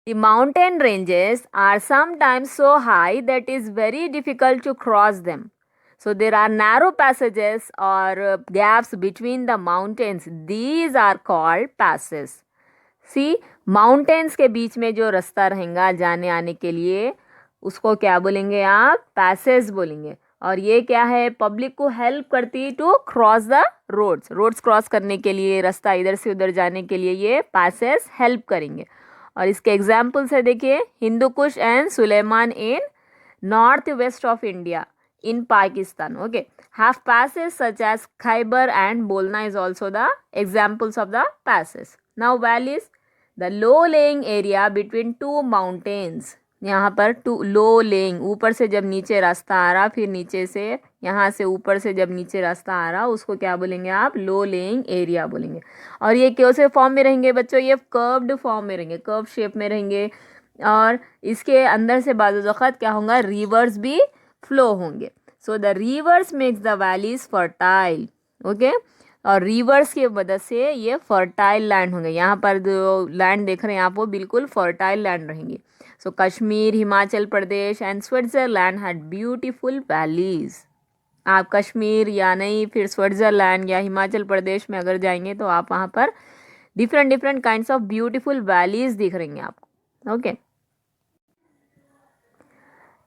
The mountain ranges are sometimes so high that it is very difficult to cross them. So there are narrow passages or gaps between the mountains. These are called passes. सी mountains के बीच में जो रास्ता रहेगा जाने आने के लिए उसको क्या बोलेंगे आप? पैसेज बोलेंगे. और ये क्या है? पब्लिक को हेल्प करती to cross the roads cross करने के लिए, रास्ता इधर से उधर जाने के लिए ये पैसेज हेल्प करेंगे. और इसके एग्जाम्पल्स है, देखिए, Hindu Kush and Sulaiman in north west of India in Pakistan. Okay, have passes such as Khyber and Bolna is also the examples of the passes. Now valleys, the low laying area between two mountains. यहाँ पर to low laying, ऊपर से जब नीचे रास्ता आ रहा, फिर नीचे से यहाँ से ऊपर से जब नीचे रास्ता आ रहा, उसको क्या बोलेंगे आप? लो लेइंग एरिया बोलेंगे. और ये कैसे फॉर्म में रहेंगे बच्चों? ये कर्व्ड फॉर्म में रहेंगे, कर्व शेप में रहेंगे. और इसके अंदर से बाज़ वक़्त क्या होगा? रिवर्स भी फ्लो होंगे. सो the reverse makes the valleys fertile. Okay, और रिवर्स की वजह से ये फर्टाइल लैंड होंगे. यहाँ पर जो लैंड देख रहे हैं आप वो बिल्कुल फर्टाइल लैंड रहेंगे. So Kashmir, Himachal Pradesh and Switzerland had beautiful valleys. आप कश्मीर या नहीं फिर स्विट्ज़रलैंड या हिमाचल प्रदेश में अगर जाएंगे तो आप वहाँ पर different kinds of beautiful valleys दिख रही हैं आपको. Okay,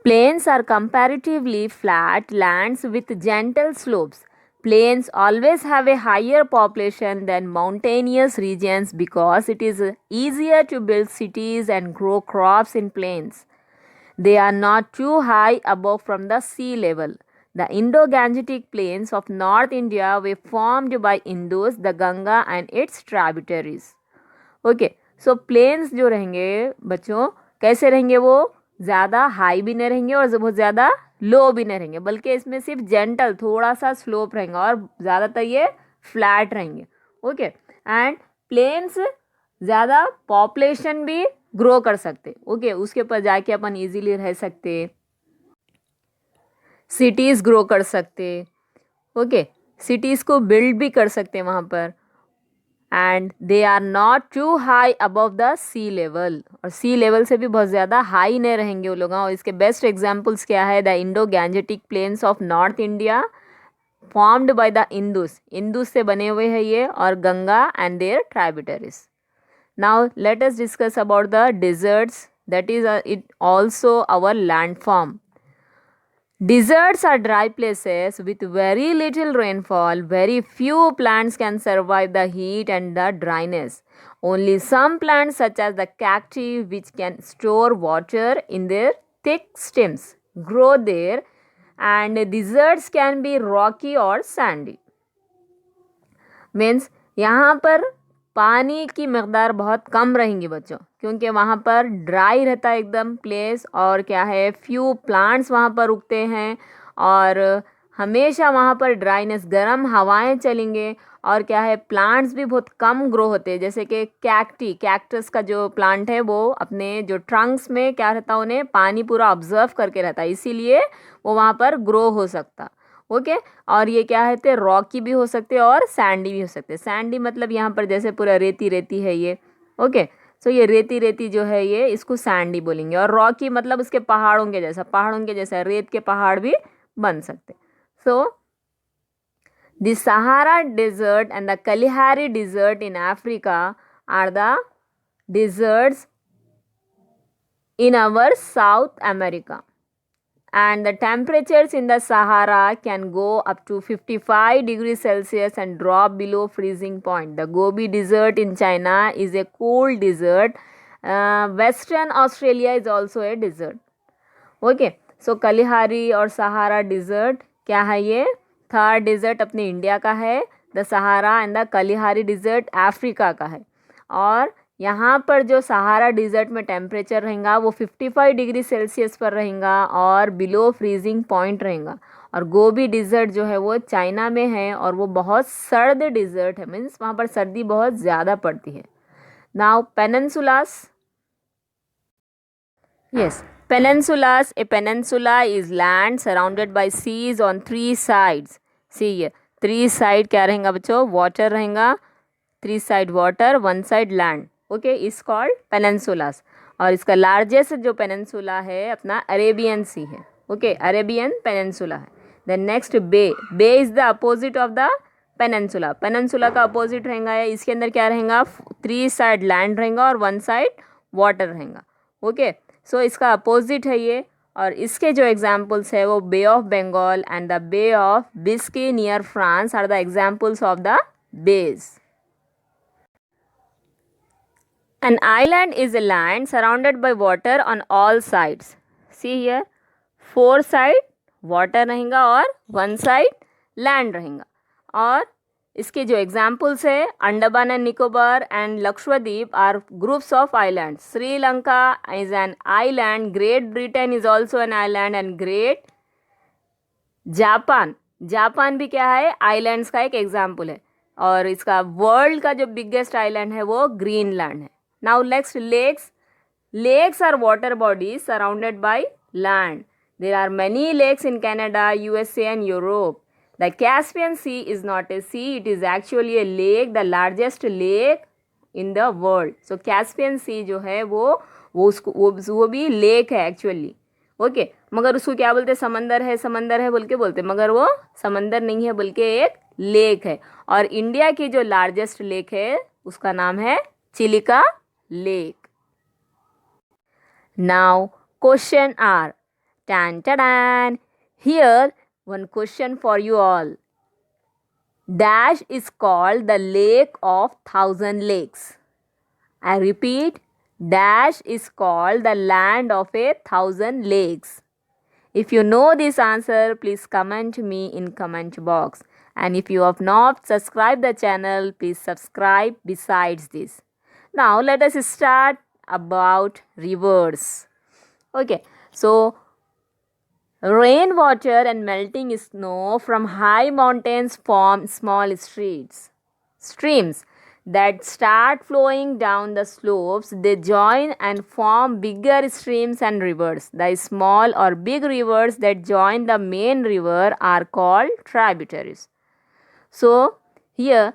plains are comparatively flat lands with gentle slopes. Plains always have a higher population than mountainous regions because it is easier to build cities and grow crops in plains. They are not too high above from the sea level. The Indo-Gangetic plains of North India were formed by Indus, the Ganga and its tributaries. Okay, so plains जो रहेंगे बच्चों कैसे रहेंगे? वो ज़्यादा high भी नहीं रहेंगे और बहुत ज़्यादा लो भी नहीं रहेंगे, बल्कि इसमें सिर्फ जेंटल थोड़ा सा स्लोप रहेगा और ज़्यादातर ये फ्लैट रहेंगे. ओके, एंड प्लेन्स ज़्यादा पॉपुलेशन भी ग्रो कर सकते. ओके, उसके ऊपर जाके अपन इजीली रह सकते, सिटीज़ ग्रो कर सकते. ओके, सिटीज़ को बिल्ड भी कर सकते वहाँ पर. And they are not too high above the sea level, और सी लेवल से भी बहुत ज़्यादा हाई नहीं रहेंगे वो लोग. और इसके बेस्ट एग्जांपल्स क्या है? The Indo Gangetic plains of north India formed by the Indus से बने हुए हैं ये, और Ganga and their tributaries. Now let us discuss about the deserts, that is it also our land form. Deserts are dry places with very little rainfall. Very few plants can survive the heat and the dryness. Only some plants such as the cacti, which can store water in their thick stems, grow there, and deserts can be rocky or sandy. Means यहाँ पर पानी की मकदार बहुत कम रहेंगी बच्चों, क्योंकि वहाँ पर ड्राई रहता है एकदम प्लेस, और क्या है, फ्यू प्लांट्स वहाँ पर उगते हैं, और हमेशा वहाँ पर ड्राइनेस, गर्म हवाएं चलेंगे, और क्या है, प्लांट्स भी बहुत कम ग्रो होते हैं. जैसे कि कैक्टस का जो प्लांट है वो अपने जो ट्रंक्स में क्या रहता है, उन्हें पानी पूरा ऑब्जर्व करके रहता है, इसीलिए वो वहाँ पर ग्रो हो सकता. ओके, और ये क्या है, रॉकी भी हो सकते और सैंडी भी हो सकते. सैंडी मतलब यहाँ पर जैसे पूरा रेती रेती है ये. ओके, सो ये रेती रेती जो है ये, इसको सैंडी बोलेंगे. और रॉकी मतलब उसके पहाड़ों के जैसा रेत के पहाड़ भी बन सकते. So the Sahara desert and the Kalahari desert in Africa are the deserts in our South America, and the temperatures in the Sahara can go up to 55 degrees Celsius and drop below freezing point. The Gobi Desert in China is a cool desert. Western Australia is also a desert. Okay, so Kalahari और सहारा dessert क्या है? ये third dessert अपने India का है. The Sahara and the Kalahari desert Africa का है. और यहाँ पर जो सहारा डिज़र्ट में टेम्परेचर रहेगा वो 55 डिग्री सेल्सियस पर रहेगा और बिलो फ्रीजिंग पॉइंट रहेगा. और गोबी डिज़र्ट जो है वो चाइना में है और वो बहुत सर्द डिज़र्ट है, मीन्स वहाँ पर सर्दी बहुत ज़्यादा पड़ती है. Now पेनिनसुलास. Yes, peninsulas. A peninsula is land surrounded by seas on three sides. See here, three side क्या रहेगा बच्चों? Water रहेगा. Three side water, one side land. Okay, is called peninsulas. और इसका लार्जेस्ट जो पेनिनसुला है अपना अरेबियन सी है. ओके, अरेबियन पेनिनसुला है. Then next bay. Bay is the opposite of the peninsula. Peninsula का अपोजिट रहेगा है, इसके अंदर क्या रहेगा, 3 साइड लैंड रहेगा और 1 साइड वाटर रहेगा. ओके, सो इसका अपोजिट है ये. और इसके जो एग्जाम्पल्स है वो bay of Bengal and the bay of Biscay near France are the examples of the bays. An island is a land surrounded by water on all sides. See here, 4 side water रहेगा और 1 side land रहेगा. और इसके जो examples है, Andaman and Nicobar and Lakshadweep are groups of island. Sri Lanka is an island, great Britain is also an island and great Japan. Japan भी क्या है, आइलैंड्स का एक एग्जाम्पल है. और इसका वर्ल्ड का जो बिगेस्ट आइलैंड है वो ग्रीनलैंड है. Now next, lakes. Lakes are water bodies surrounded by land. There are many lakes in Canada, USA and Europe. The Caspian Sea is not a sea, it is actually a lake, the largest lake in the world. So Caspian Sea जो है वो भी lake है actually. Okay, मगर उसको क्या बोलते हैं, समंदर है बोल के बोलते, मगर वो समंदर नहीं है बल्कि एक लेक है. और इंडिया की जो लार्जेस्ट लेक है उसका नाम है Chilika lake. Now question are tan tan. Here one question for you all. Dash is called the lake of 1,000 lakes. I repeat, dash is called the land of 1,000 lakes. If you know this answer, please comment me in comment box. And if you have not subscribed the channel, please subscribe besides this. Now let us start about rivers. Okay, so rainwater and melting snow from high mountains form small streams that start flowing down the slopes. They join and form bigger streams and rivers. The small or big rivers that join the main river are called tributaries. So here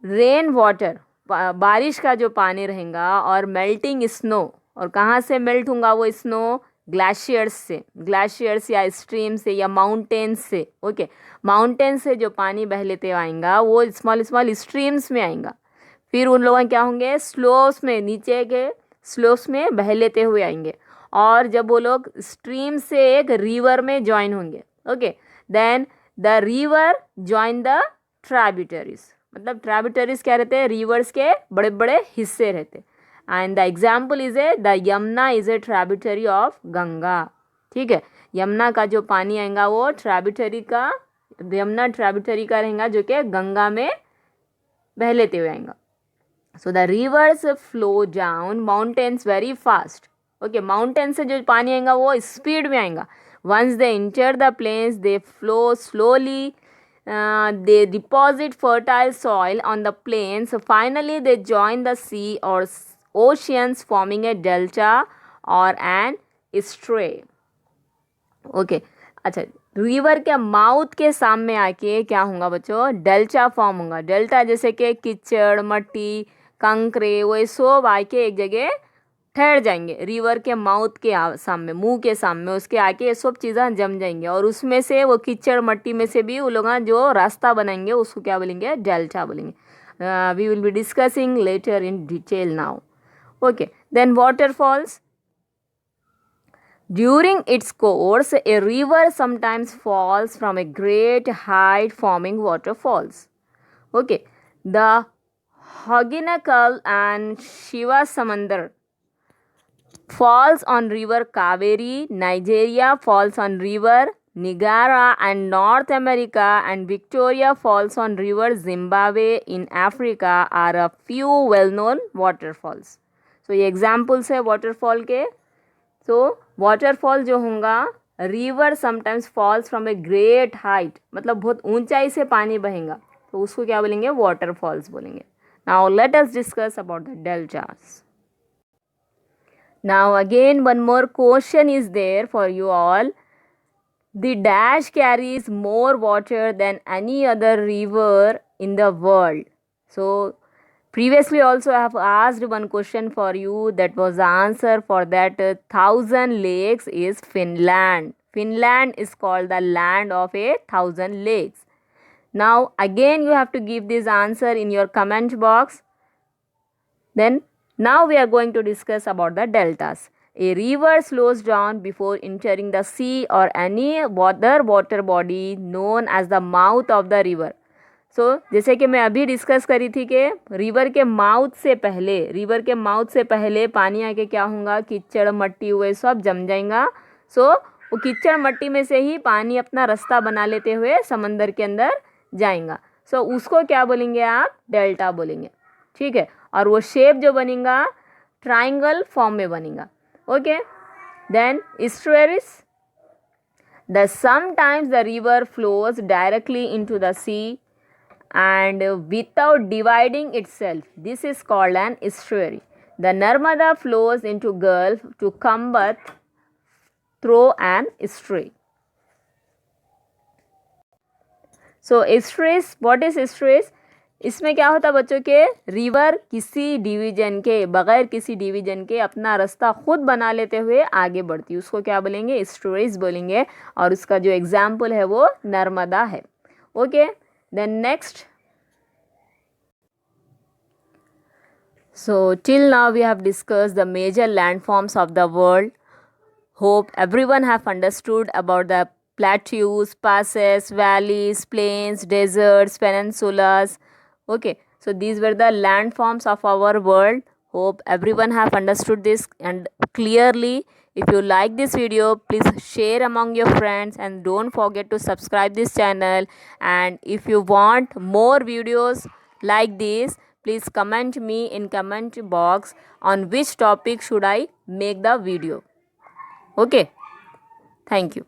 rain water, बारिश का जो पानी रहेगा, और melting snow, और कहाँ से melt होगा वो स्नो, ग्लेशियर्स या स्ट्रीम से या माउंटेन्स से. ओके, माउंटेन से जो पानी बह लेते आएगा वो स्मॉल स्ट्रीम्स में आएगा. फिर उन लोगों क्या होंगे, स्लोप्स में, नीचे के स्लोप्स में बह लेते हुए आएंगे. और जब वो लोग स्ट्रीम से एक रिवर में ज्वाइन होंगे, okay, then the river join the tributaries. मतलब ट्राइब्यूटरीज क्या रहते हैं, रिवर्स के बड़े बड़े हिस्से रहते. And the example is the Yamuna is a tributary of Ganga. ठीक है, यमुना का जो पानी आएगा वो यमुना ट्राइब्यूटरी का रहेगा जो कि गंगा में बह लेते हुए आएगा. So the rivers flow down mountains very fast. Okay, mountain से जो पानी आएगा वो स्पीड में आएगा. Once they enter the plains they flow slowly. They deposit fertile soil on the plains. Finally, they join the sea or oceans, forming a delta or an estuary. Okay, अच्छा, river के mouth के सामने आके क्या होगा बच्चों, delta form होगा. Delta जैसे कि कीचड़, मट्टी, कंकरे, वो सब आके एक जगह ठहर जाएंगे रिवर के माउथ के सामने, मुंह के सामने. उसके आके ये सब चीज़ें जम जाएंगे और उसमें से वो कीचड़ मट्टी में से भी वो लोग जो रास्ता बनाएंगे उसको क्या बोलेंगे, डेल्टा बोलेंगे. We will be discussing later in detail now. Okay, then waterfalls. During its course, a river sometimes falls from a great height, forming waterfalls. Okay, the Hogenakkal and Shivasamandar falls on river Kaveri. Nigeria falls on river Niagara, and North America and Victoria falls on river Zimbabwe in Africa are a few well-known waterfalls. So ये examples है waterfall के. So waterfall जो होगा, river sometimes falls from a great height, मतलब बहुत ऊंचाई से पानी बहेगा, तो उसको क्या बोलेंगे, waterfalls बोलेंगे. Now let us discuss about the deltas. Now again one more question is there for you all. The dash carries more water than any other river in the world. So Previously also I have asked one question for you, that was the answer for that 1000 lakes is Finland. Finland is called the land of 1000 lakes. Now again you have to give this answer in your comment box. Then now we are going to discuss about the deltas. A river slows down before entering the sea or any other water body known as the mouth of the river. जैसे कि मैं अभी discuss करी थी कि river के mouth से पहले पानी आके क्या होगा, कीचड़ मट्टी हुए सब जम जाएगा. वो कीचड़ मट्टी में से ही पानी अपना रास्ता बना लेते हुए समंदर के अंदर जाएगा. उसको क्या बोलेंगे आप, डेल्टा बोलेंगे. ठीक है. और वो शेप जो बनेगा ट्राइंगल फॉर्म में बनेगा. Okay. Then estuaries. Sometimes the river flows directly into the sea and without dividing itself. This is called an estuary. The Narmada flows into Gulf to Kambat through an estuary. Estuaries, what is estuaries? इसमें क्या होता है बच्चों के, river किसी division के बगैर किसी डिवीजन के अपना रास्ता खुद बना लेते हुए आगे बढ़ती है, उसको क्या बोलेंगे, एस्टुअरीज बोलेंगे. और उसका जो एग्जाम्पल है वो नर्मदा है. Okay. Then next. So till now we have discussed the major landforms of the world. Hope everyone have understood about the plateaus, passes, valleys, plains, deserts, peninsulas. Okay, so these were the landforms of our world. Hope everyone have understood this and clearly. If you like this video, please share among your friends and don't forget to subscribe this channel. And if you want more videos like this, please comment me in comment box on which topic should I make the video. Okay. Thank you.